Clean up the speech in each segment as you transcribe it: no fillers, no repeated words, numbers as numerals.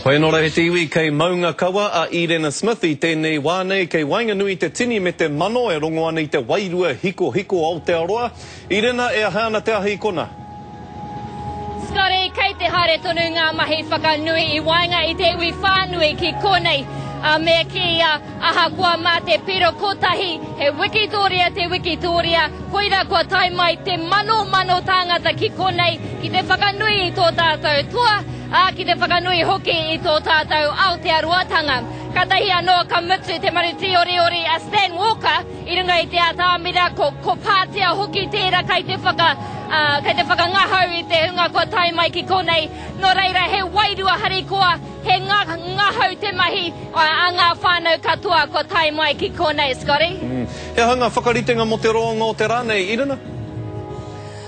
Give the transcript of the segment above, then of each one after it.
Hoi nora he te iwi kei Maunga Kawa a Irena Smith I tēnei wānei kei Wainganui te tini me te mano e rongo ana I te wairua hiko Aotearoa. Irena e ahana te ahi kona. Scotty, kei te haere tonu ngā mahi whakanui I wainga I te iwi whānui ki konei. Me ki ahakoa mā te piro kotahi, he Wikitoria te Wikitoria, koira kua tai mai te mano tāngata ki konei, ki te whakanui I tō tātou tua, ki te whakanui hoki I tō tātou Aotearoatanga. Ka tahi anō ka mutu te mariti ori Stan Walker, I runga I te atāmira ko pātia hoki tērā kei te whakangahau I te hunga kua tai mai ki konei. Nō reira he wairua harikoa, he ngahau te mahi a ngā whānau katoa kua tai mai ki konei, Scotty. He hanga whakaritenga mo te roanga o te rānei, Irena?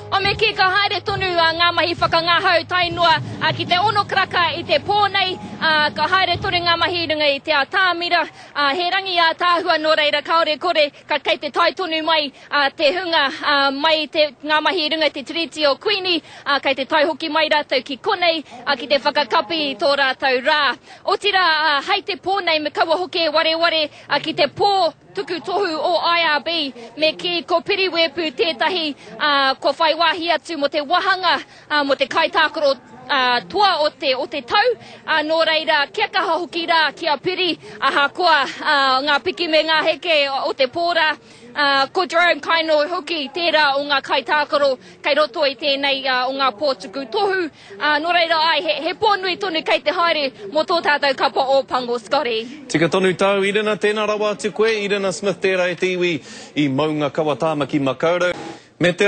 O me ki ka haere tonu ngā mahi whakangahau tainua ki te ono kraka I te pōnei, ka haere tonu ngā mahi runga I te atāmira, he rangi tāhua nō reira kaore kore, ka kei te tai tonu mai te hunga mai te ngā mahi runga te tiriti o Queenie, kei te tai hoki mai rātou ki konei, ki te whakakapi I tō rātou rā. O tira, hei te pōnei me kaua hoki e ware ki te pō tuku tohu o IRB, me ki ko piriwepu tētahi ko whai wāhi atu mo te wahanga, mo te kaitākoro tua o te tau. Nō reira, kia kaha hoki rā kia piri, ahakoa ngā piki me ngā heke o te pōra, ko Jerome Kaino hoki tērā o ngā kaitākoro, kei roto I tēnei o ngā pōtuku tohu. Nō reira ai, he pōnui tonu kei te haere mo tō tātou kapa o Pango, Scotty. Tika tonu tau, Irena, tēnā rawa atu koe, Irena Smith tērā e te iwi I Maunga Kawa Tāmaki Makaurau. Me te